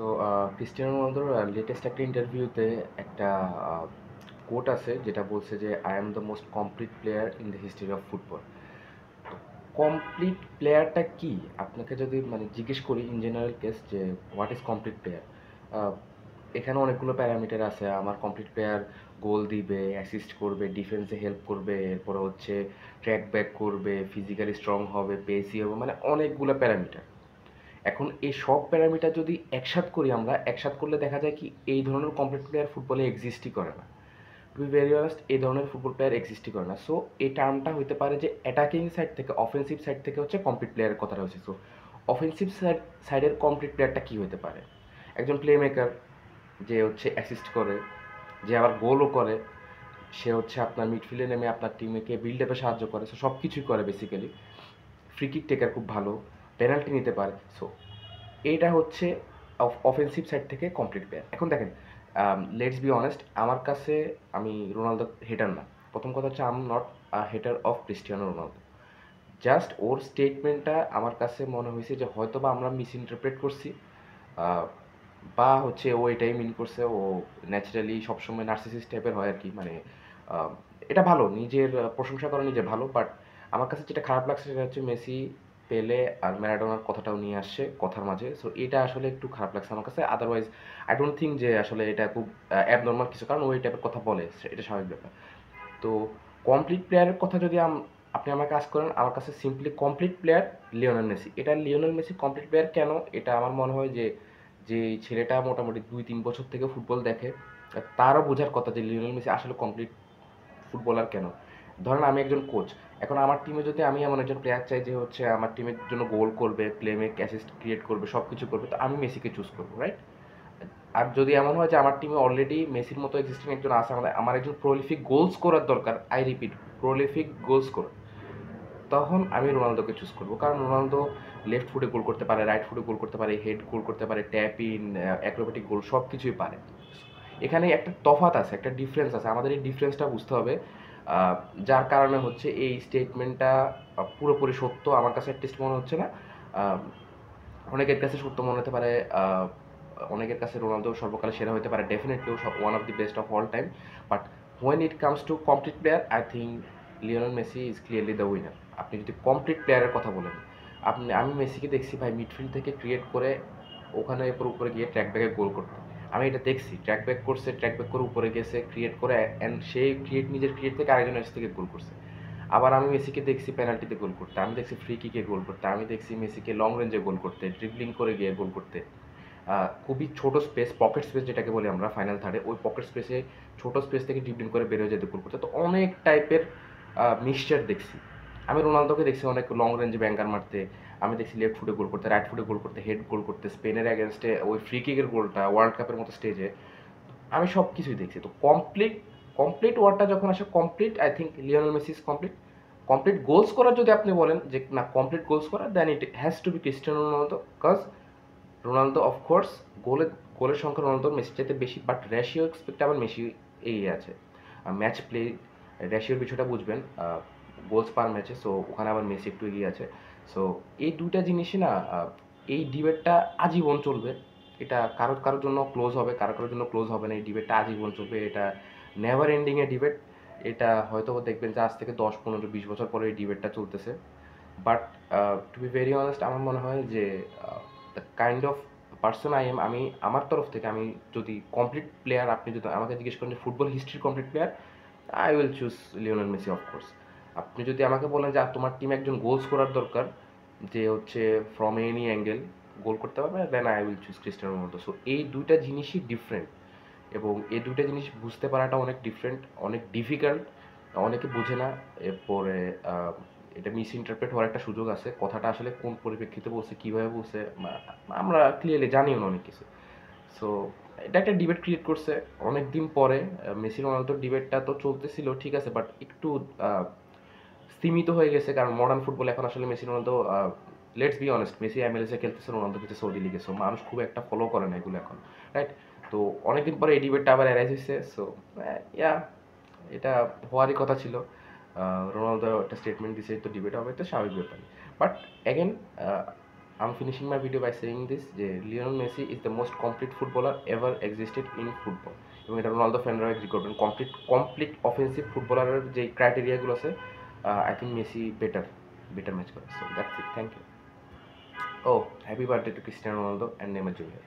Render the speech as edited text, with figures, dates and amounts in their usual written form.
So Cristiano রোনালদোর latest একটা ইন্টারভিউতে একটা কোট আছে যেটা বলছে যে I am the most complete player in the history of football. Complete প্লেয়ারটা কি আপনাকে যদি মানে জিজ্ঞেস করি ইন জেনারেল কেস যে হোয়াট ইজ কমপ্লিট প্লেয়ার, এখানে অনেকগুলো প্যারামিটার আছে। আমার কমপ্লিট প্লেয়ার গোল দিবে, অ্যাসিস্ট করবে, ডিফেন্সে হেল্প করবে, এরপরে হচ্ছে ট্র্যাক ব্যাক করবে, ফিজিক্যালি স্ট্রং হবে, পেসি হবে, মানে অনেকগুলো প্যারামিটার। এখন এই সব প্যারামিটার যদি একসাথ করি, আমরা একসাথ করলে দেখা যায় কি এই ধরনের কমপ্লিট প্লেয়ার ফুটবলে এক্সিস্টই করে না। টু বি ভেরি অনেস্ট, এই ধরনের ফুটবল প্লেয়ার এক্সিস্টই করে না। সো এই টার্মটা হইতে পারে যে অ্যাটাকিং সাইড থেকে, অফেন্সিভ সাইড থেকে হচ্ছে কমপ্লিট প্লেয়ারের কথাটা হচ্ছে। সো অফেন্সিভ সাইডের কমপ্লিট প্লেয়ারটা কী হতে পারে? একজন প্লে মেকার, যে হচ্ছে অ্যাসিস্ট করে, যে আবার গোলও করে, সে হচ্ছে আপনার মিডফিল্ডে নেমে আপনার টিমকে বিল্ড আপে সাহায্য করে, সো সব কিছুই করে বেসিক্যালি। ফ্রি কিক টেকার খুব ভালো, পেনাল্টি নিতে পারে। সো এইটা হচ্ছে অফেন্সিভ সাইড থেকে কমপ্লিট প্লেয়ার। এখন দেখেন, লেটস বি অনেস্ট, আমার কাছে আমি রোনালদো হেটার না। প্রথম কথা হচ্ছে I am not a hater of Cristiano Ronaldo. Just ওর স্টেটমেন্টটা আমার কাছে মনে হয়েছে যে হয়তো বা আমরা মিস ইন্টারপ্রেট করছি, আহ, বা হচ্ছে ও এটাই মিন করছে। ও ন্যাচারালি সবসময় নার্সিসিস্ট টাইপের হয় আর কি, মানে আহ, এটা ভালো, নিজের প্রশংসা করা নিজের ভালো, বাট আমার কাছে যেটা খারাপ লাগছে সেটা হচ্ছে মেসি, পেলে আর ম্যারাডোনার কথাটাও নিয়ে আসছে কথার মাঝে। সো এটা আসলে একটু খারাপ লাগছে আমার কাছে। আদারওয়াইজ আই ডোন্ট থিঙ্ক যে আসলে এটা খুব অ্যাবনর্মাল কিছু, কারণ ওই টাইপের কথা বলে, এটা স্বাভাবিক ব্যাপার। তো কমপ্লিট প্লেয়ারের কথা যদি আপনি আমাকে আজ করেন, আমার কাছে simply complete player Lionel Messi. এটা লিওনেল মেসি কমপ্লিট প্লেয়ার কেন? এটা আমার মনে হয় যে যে ছেলেটা মোটামুটি 2-3 বছর থেকে ফুটবল দেখে, তারও বোঝার কথা যে লিওনেল মেসি আসলে কমপ্লিট ফুটবলার কেন। ধরেন আমি একজন কোচ, এখন আমার টিমে যদি আমি এমন একজন প্লেয়ার চাই যে হচ্ছে আমার টিমের জন্য গোল করবে, প্লে মেক, অ্যাসিস্ট ক্রিয়েট করবে, সব কিছু করবে, তো আমি মেসিকে চুজ করবো, রাইট? আর যদি এমন হয় যে আমার টিমে অলরেডি মেসির মতো এক্সিস্টিং একজন আছে, আমার একজন প্রলিফিক গোলস করার দরকার, আই রিপিট, প্রলিফিক গোলস করার, তখন আমি রোনালদোকে চুজ করবো। কারণ রোনালদো লেফট ফুটে গোল করতে পারে, রাইট ফুটে গোল করতে পারে, হেড গোল করতে পারে, ট্যাপ ইন, অ্যাক্রোবেটিক গোল, সব কিছুই পারে। এখানে একটা তফাৎ আছে, একটা ডিফারেন্স আছে, আমাদের এই ডিফারেন্সটা বুঝতে হবে। আহ, যার কারণে হচ্ছে এই স্টেটমেন্টটা পুরোপুরি সত্য আমার কাছে অ্যাটলিস্ট মনে হচ্ছে না। আহ, অনেকের কাছে সত্য মনে হতে পারে, অনেকের কাছে রোনালদো সর্বকালের সেরা হতে পারে, definitely one of the best of all time. But when it comes to complete player, I think Lionel Messi is clearly the winner. আপনি যদি কমপ্লিট প্লেয়ারের কথা বলেন, আমি মেসিকে দেখছি ভাই মিডফিল্ড থেকে ক্রিয়েট করে ওখানে উপরে গিয়ে ট্র্যাক ব্যাকে গোল করতে। আমি এটা দেখছি, ট্র্যাক ব্যাক করছে, ট্র্যাক ব্যাক করে উপরে গেছে, ক্রিয়েট করে, অ্যান্ড সেই নিজের ক্রিয়েট থেকে আরেকজনের কাছ থেকে গোল করছে। আবার আমি মেসিকে দেখছি পেনাল্টিতে গোল করতে, আমি দেখছি ফ্রি কিকে গোল করতে, আমি দেখছি মেসিকে লং রেঞ্জে গোল করতে, ড্রিবলিং করে গিয়ে গোল করতে। খুবই ছোট স্পেস, পকেট স্পেস যেটাকে বলি আমরা ফাইনাল থার্ডে, ওই পকেট স্পেসে ছোট স্পেস থেকে ড্রিবলিং করে বেরোয় যেতে গোল করতে। তো অনেক টাইপের মিক্সচার দেখছি। আমি রোনালদোকে দেখছি অনেক লং রেঞ্জে ব্যাঙ্গার মারতে, আমি দেখছি লেফট ফুটে গোল করতে, রাইট ফুটে গোল করতে, হেড গোল করতে, স্পেনের অ্যাগেনস্টে ওই ফ্রি কিকের গোলটা ওয়ার্ল্ড কাপের মতো স্টেজে। আমি সব কিছুই দেখছি। তো কমপ্লিট, কমপ্লিট ওয়ার্ডটা যখন আসে, complete, I think Lionel Messi is complete. Complete goals করার যদি আপনি বলেন যে না কমপ্লিট গোলস করা, then it has to be Cristiano Ronaldo. Because Ronaldo of course গোলের সংখ্যা রোনালদোর মেসির চাইতে বেশি, বাট রেশিও এক্সপেক্ট আবার মেসি এগিয়ে আছে। ম্যাচ প্লে রেশিওর বিষয়টা বুঝবেন, গোলস পার ম্যাচে, সো ওখানে আবার মেসি একটু এগিয়ে আছে। সো এই দুইটা জিনিসই না, এই ডিবেটটা আজীবন চলবে। এটা কারোর জন্য ক্লোজ হবে, কারোর জন্য ক্লোজ হবে না। এই ডিবেটটা আজীবন চলবে, এটা নেভার এন্ডিং এ ডিবেট। এটা হয়তো দেখবেন যে আজ থেকে 10-15-20 বছর পরে এই ডিবেটটা চলতেছে। But to be very honest, আমার মনে হয় যে the kind of person I am, আমি আমার তরফ থেকে, আমি যদি কমপ্লিট প্লেয়ার, আপনি যদি আমাকে জিজ্ঞেস করেন যে ফুটবল হিস্ট্রির complete player, I will choose Lionel Messi of course. আপনি যদি আমাকে বলেন যে তোমার টিমে একজন গোলস করার দরকার, যে হচ্ছে ফ্রম এনি অ্যাঙ্গেল গোল করতে পারবে, then I will choose Cristiano Ronaldo. So এই দুইটা জিনিসই ডিফারেন্ট, এবং এই দুইটা জিনিস বুঝতে পারাটা অনেক ডিফারেন্ট, অনেক ডিফিকাল্ট, অনেকে বুঝে না। এরপরে এটা মিস ইন্টারপ্রেট হওয়ার একটা সুযোগ আছে, কথাটা আসলে কোন পরিপ্রেক্ষিতে বলছে, কীভাবে বলছে, আমরা ক্লিয়ারলি জানিও না অনেক কিছু। সো এটা একটা ডিবেট ক্রিয়েট করছে অনেক দিন পরে। মেসি রোনালদোর ডিবেটটা তো চলতেছিল ঠিক আছে, বাট একটু সীমিত হয়ে গেছে, কারণ মডার্ন ফুটবল এখন আসলে Messi Ronaldo, let's be honest, Messi এমএলএসে খেলতেছে, রোনালদো খেলছে সৌদি লিগে, সো মানুষ খুব একটা ফলো করে না এগুলো এখন, রাইট? তো অনেকদিন পরে এই ডিবেটটা আবার অ্যারাইজ হয়েছে। সো ইয়া, এটা হওয়ারই কথা ছিল। রোনালদো একটা স্টেটমেন্ট দিছে, তো ডিবেট হবে, তো স্বাভাবিক ব্যাপার। But again, I'm finishing my video by saying this যে Lionel Messi is the most complete footballer ever existed in football, এবং এটা রোনালদো ফ্যানরা এগ্রি করবেন। কমপ্লিট অফেন্সিভ ফুটবলারের যে ক্রাইটেরিয়াগুলো আছে, I think Messi better match করে। So that's it, thank you. ও happy birthday to Cristiano Ronaldo and Neymar junior.